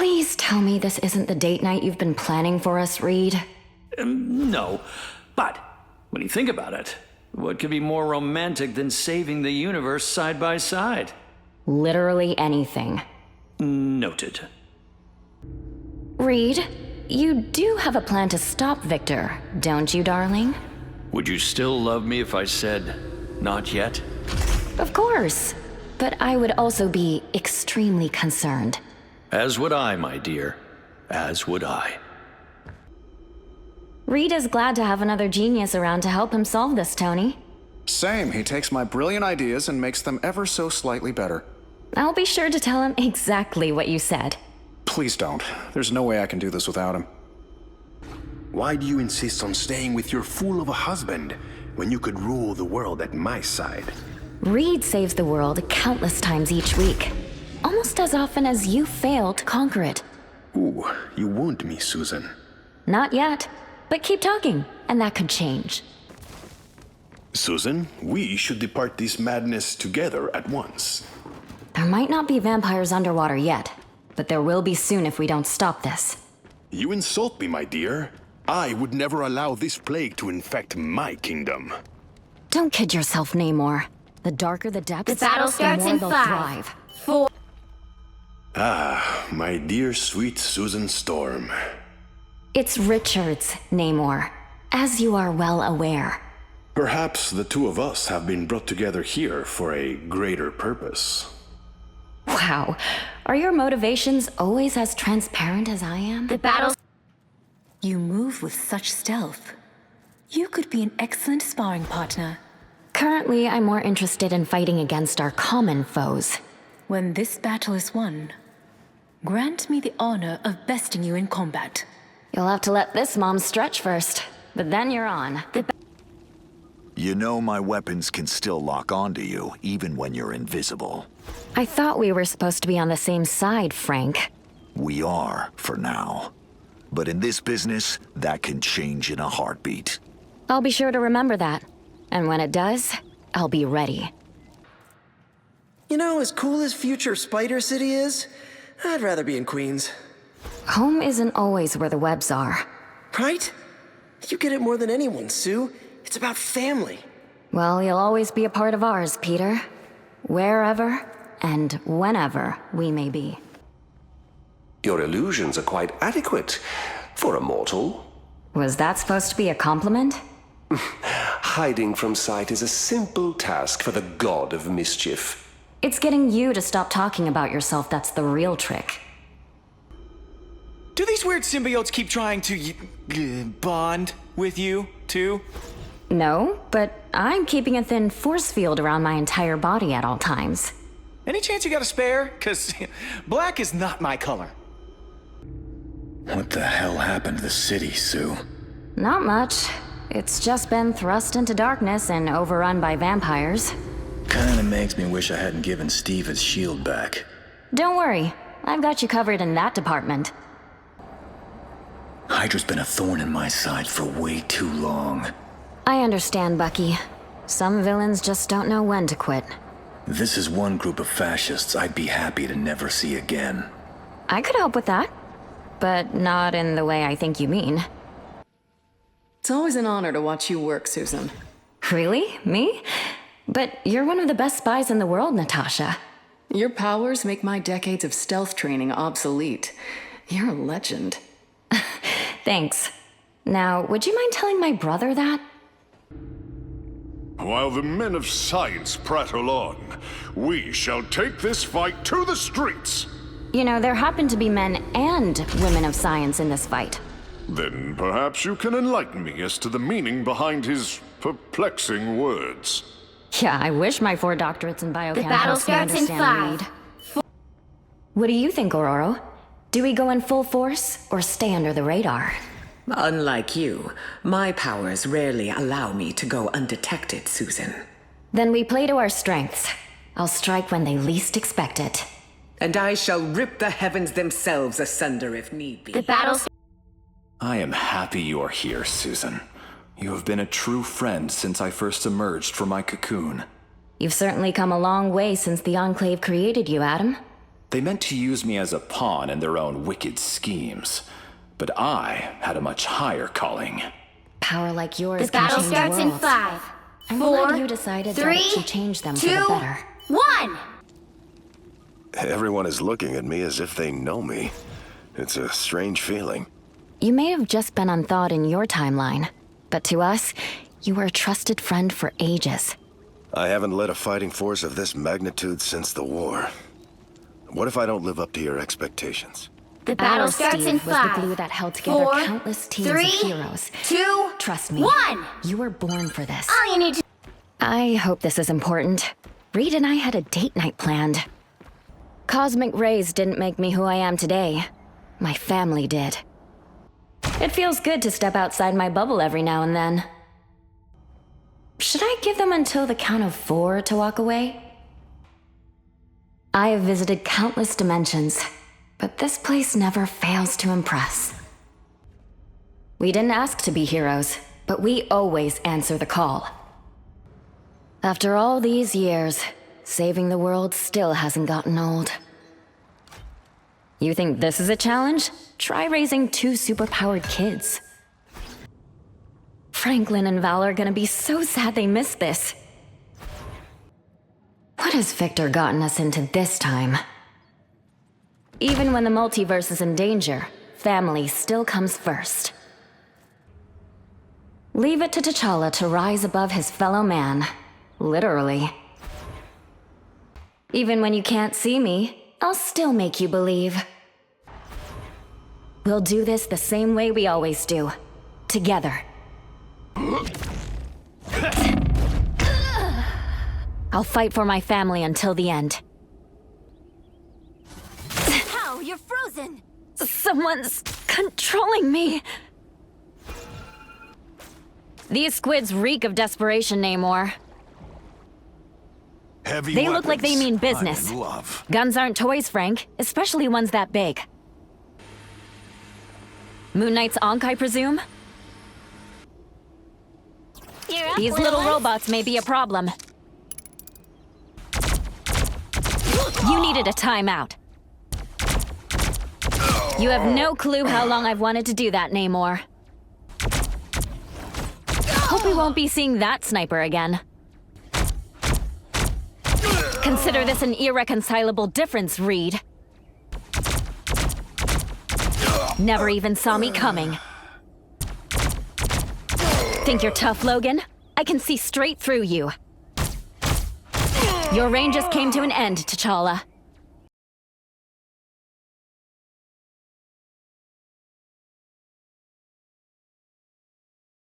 Please tell me this isn't the date night you've been planning for us, Reed. No, but when you think about it, what could be more romantic than saving the universe side by side? Literally anything. Noted. Reed, you do have a plan to stop Victor, don't you, darling? Would you still love me if I said, not yet? Of course. But I would also be extremely concerned. As would I, my dear. As would I. Reed is glad to have another genius around to help him solve this, Tony. Same. He takes my brilliant ideas and makes them ever so slightly better. I'll be sure to tell him exactly what you said. Please don't. There's no way I can do this without him. Why do you insist on staying with your fool of a husband when you could rule the world at my side? Reed saves the world countless times each week. Almost as often as you fail to conquer it. Ooh, you wound me, Susan. Not yet. But keep talking, and that could change. Susan, we should depart this madness together at once. There might not be vampires underwater yet, but there will be soon if we don't stop this. You insult me, my dear. I would never allow this plague to infect my kingdom. Don't kid yourself, Namor. The darker the depths, The battle starts more in they'll 5, thrive. 4. Ah, my dear sweet Susan Storm. It's Richards, Namor, as you are well aware. Perhaps the two of us have been brought together here for a greater purpose. Wow. Are your motivations always as transparent as I am? The battle. You move with such stealth. You could be an excellent sparring partner. Currently, I'm more interested in fighting against our common foes. When this battle is won, grant me the honor of besting you in combat. You'll have to let this mom stretch first, but then you're on. You know my weapons can still lock onto you, even when you're invisible. I thought we were supposed to be on the same side, Frank. We are, for now. But in this business, that can change in a heartbeat. I'll be sure to remember that. And when it does, I'll be ready. You know, as cool as future Spider City is, I'd rather be in Queens. Home isn't always where the webs are. Right? You get it more than anyone, Sue. It's about family. Well, you'll always be a part of ours, Peter. Wherever and whenever we may be. Your illusions are quite adequate for a mortal. Was that supposed to be a compliment? Hiding from sight is a simple task for the god of mischief. It's getting you to stop talking about yourself that's the real trick. Do these weird symbiotes keep trying to bond with you, too? No, but I'm keeping a thin force field around my entire body at all times. Any chance you got a spare? 'Cause black is not my color. What the hell happened to the city, Sue? Not much. It's just been thrust into darkness and overrun by vampires. Kinda makes me wish I hadn't given Steve his shield back. Don't worry, I've got you covered in that department. Hydra's been a thorn in my side for way too long. I understand, Bucky. Some villains just don't know when to quit. This is one group of fascists I'd be happy to never see again. I could help with that, but not in the way I think you mean. It's always an honor to watch you work, Susan. Really? Me? But you're one of the best spies in the world, Natasha. Your powers make my decades of stealth training obsolete. You're a legend. Thanks. Now, would you mind telling my brother that? While the men of science prattle on, we shall take this fight to the streets. You know, there happen to be men and women of science in this fight. Then perhaps you can enlighten me as to the meaning behind his perplexing words. Yeah, I wish my 4 doctorates in biochem The battle helped me starts in understand 5. Reed. What do you think, Ororo? Do we go in full force or stay under the radar? Unlike you, my powers rarely allow me to go undetected, Susan. Then we play to our strengths. I'll strike when they least expect it. And I shall rip the heavens themselves asunder if need be. The battle. I am happy you are here, Susan. You have been a true friend since I first emerged from my cocoon. You've certainly come a long way since the Enclave created you, Adam. They meant to use me as a pawn in their own wicked schemes. But I had a much higher calling. Power like yours The can battle change starts in worlds. 5, I'm 4, glad you decided 3, that it should change them 2, for the better. 1! Everyone is looking at me as if they know me. It's a strange feeling. You may have just been unthawed in your timeline, but to us, you were a trusted friend for ages. I haven't led a fighting force of this magnitude since the war. What if I don't live up to your expectations? The battle starts in Steve was 5, the glue that held together 4, countless teams 3, of heroes. 2, Trust me, 1! you were born for this. All you need to... I hope this is important. Reed and I had a date night planned. Cosmic rays didn't make me who I am today. My family did. It feels good to step outside my bubble every now and then. Should I give them until the count of 4 to walk away? I have visited countless dimensions, but this place never fails to impress. We didn't ask to be heroes, but we always answer the call. After all these years, saving the world still hasn't gotten old. You think this is a challenge? Try raising 2 superpowered kids. Franklin and Val are gonna be so sad they missed this. What has Victor gotten us into this time? Even when the multiverse is in danger, family still comes first. Leave it to T'Challa to rise above his fellow man. Literally. Even when you can't see me, I'll still make you believe. We'll do this the same way we always do. Together. I'll fight for my family until the end. How? You're frozen! Someone's controlling me. These squids reek of desperation, Namor. They look like they mean business. I'm in love. Guns aren't toys, Frank, especially ones that big. Moon Knight's Ankh, I presume? You're up, These little robots may be a problem. You needed a timeout. You have no clue how long I've wanted to do that, Namor. Hope we won't be seeing that sniper again. Consider this an irreconcilable difference, Reed. Never even saw me coming. Think you're tough, Logan? I can see straight through you. Your reign just came to an end, T'Challa.